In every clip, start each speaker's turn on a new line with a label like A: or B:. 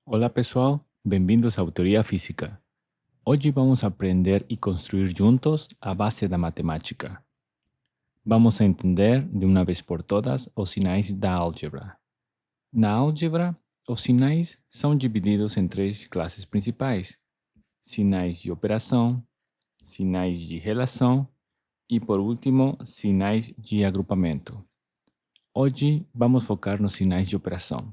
A: Olá pessoal, bem-vindos à Teoria Física. Hoje vamos aprender e construir juntos a base da matemática. Vamos a entender de uma vez por todas os sinais da álgebra. Na álgebra, os sinais são divididos em três classes principais: sinais de operação, sinais de relação e, por último, sinais de agrupamento. Hoje vamos focar nos sinais de operação.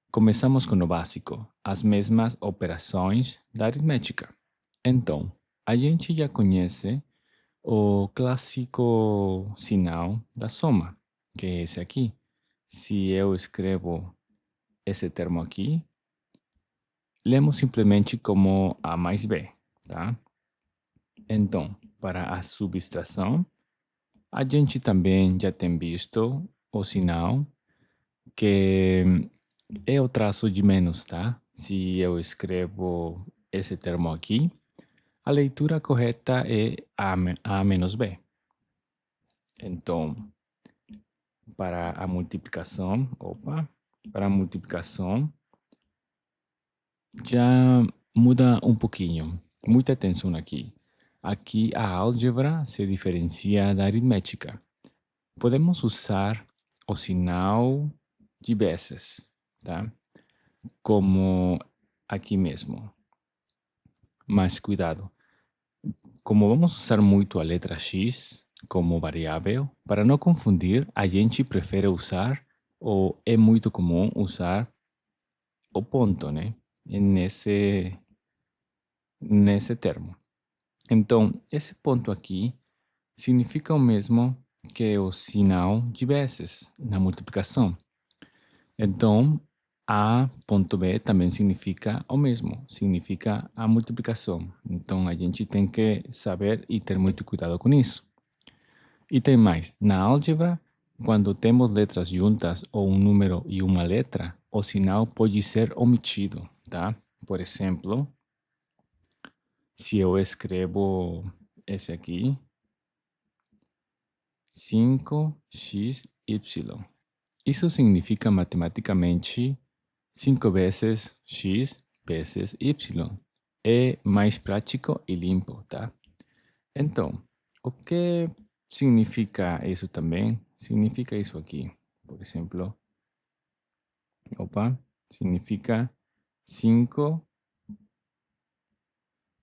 A: Começamos com o básico, as mesmas operações da aritmética. Então, a gente já conhece o clássico sinal da soma, que é esse aqui. Se eu escrevo esse termo aqui, lemos simplesmente como A mais B, tá? Então, para a subtração, a gente também já tem visto o sinal que é o traço de menos, tá? Se eu escrevo esse termo aqui, a leitura correta é A menos B. Então, para a multiplicação, já muda um pouquinho. Muita atenção aqui. Aqui a álgebra se diferencia da aritmética. Podemos usar o sinal de vezes, tá? Como aqui mesmo. Mas cuidado, como vamos usar muito a letra X como variável, para não confundir, a gente prefere usar, ou é muito comum usar, o ponto, né? Nesse termo. Então, esse ponto aqui significa o mesmo que o sinal de vezes na multiplicação. Então, A ponto B também significa o mesmo, significa a multiplicação. Então, a gente tem que saber e ter muito cuidado com isso. E tem mais, na álgebra, quando temos letras juntas ou um número e uma letra, o sinal pode ser omitido, tá? Por exemplo, se eu escrevo esse aqui, 5xy. Isso significa matematicamente 5 vezes x vezes y. É mais prático e limpo, tá? Então, o que significa isso também? Significa isso aqui. Por exemplo, significa 5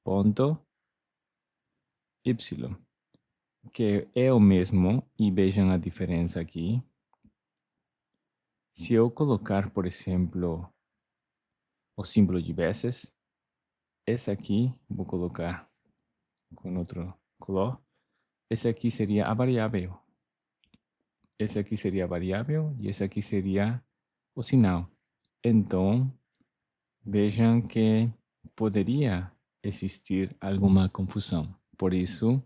A: ponto y, que é o mesmo, e vejam a diferença aqui. Se eu colocar, por exemplo, o símbolo de vezes, esse aqui, vou colocar com outro color, esse aqui seria a variável. Esse aqui seria a variável e esse aqui seria o sinal. Então, vejam que poderia existir alguma confusão. Por isso,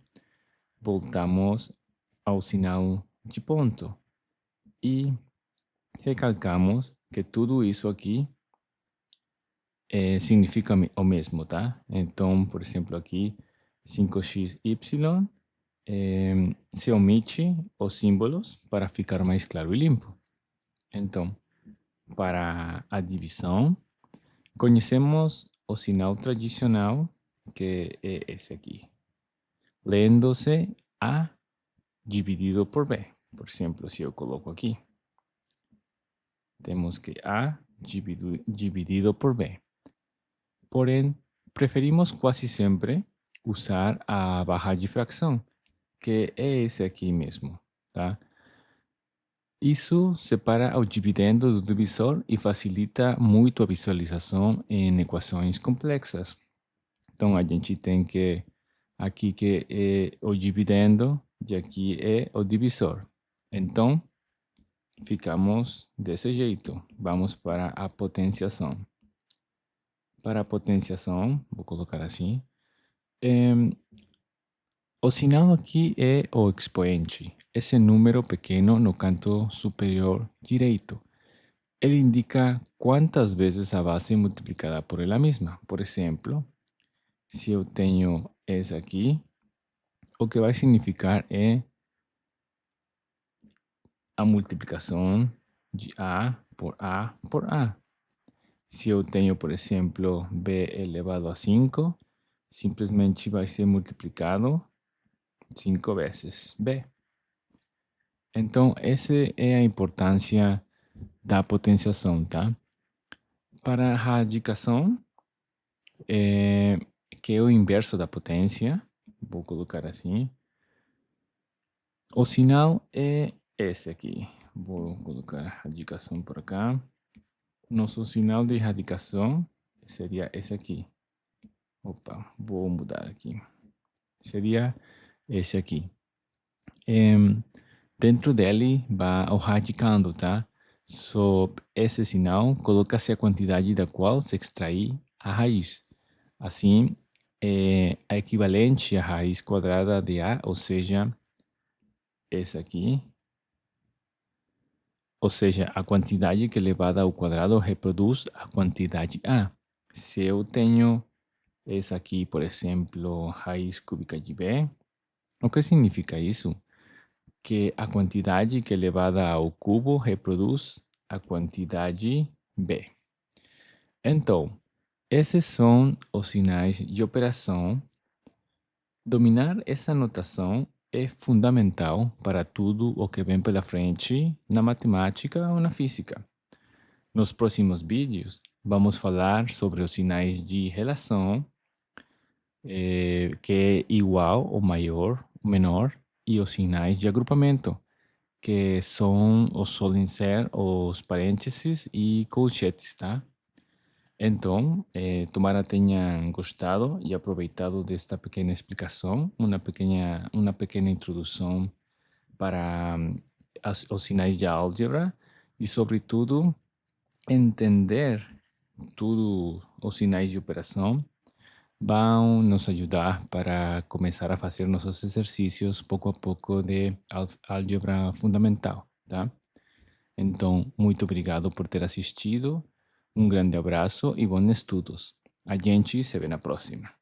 A: voltamos ao sinal de ponto e recalcamos que tudo isso aqui significa o mesmo, tá? Então, por exemplo, aqui 5xy se omite os símbolos para ficar mais claro e limpo. Então, para a divisão, conhecemos o sinal tradicional, que é esse aqui, lendo-se A dividido por B. Por exemplo, se eu coloco aqui, temos que A dividido por B. Porém, preferimos quase sempre usar a barra de fração, que é esse aqui mesmo, tá? Isso separa o dividendo do divisor e facilita muito a visualização em equações complexas. Então, a gente tem que aqui que é o dividendo e aqui é o divisor. Então, ficamos desse jeito. Vamos para a potenciação. Para a potenciação, vou colocar assim. O sinal aqui é o expoente, esse número pequeno no canto superior direito. Ele indica quantas vezes a base multiplicada por ela mesma. Por exemplo, se eu tenho esse aqui, o que vai significar é a multiplicação de A por A por A. Se eu tenho, por exemplo, b elevado a 5, simplesmente vai ser multiplicado 5 vezes b. Então, essa é a importância da potenciação, tá? Para a radicação, que é o inverso da potência, vou colocar assim, o sinal é esse aqui. Vou colocar a radicação por cá. Nosso sinal de radicação seria esse aqui. Opa, vou mudar aqui. Seria esse aqui. Dentro dele vai o radicando, tá? Sob esse sinal, coloca-se a quantidade da qual se extrai a raiz. Assim, é a equivalente à raiz quadrada de A, ou seja, esse aqui. Ou seja, a quantidade que elevada ao quadrado reproduz a quantidade A. Se eu tenho essa aqui, por exemplo, raiz cúbica de B, o que significa isso? Que a quantidade que elevada ao cubo reproduz a quantidade B. Então, esses são os sinais de operação. Dominar essa notação é fundamental para tudo o que vem pela frente na matemática ou na física. Nos próximos vídeos, vamos falar sobre os sinais de relação, que é igual ou maior ou menor, e os sinais de agrupamento, que são ou solem ser os parênteses e colchetes, tá? Então, tomara tenham gostado e aproveitado desta pequena explicação, uma pequena introdução para os sinais de álgebra e, sobretudo, entender tudo os sinais de operação vão nos ajudar para começar a fazer nossos exercícios pouco a pouco de álgebra fundamental, tá? Então, muito obrigado por ter assistido. Um grande abraço e bons estudos. A gente se vê na próxima.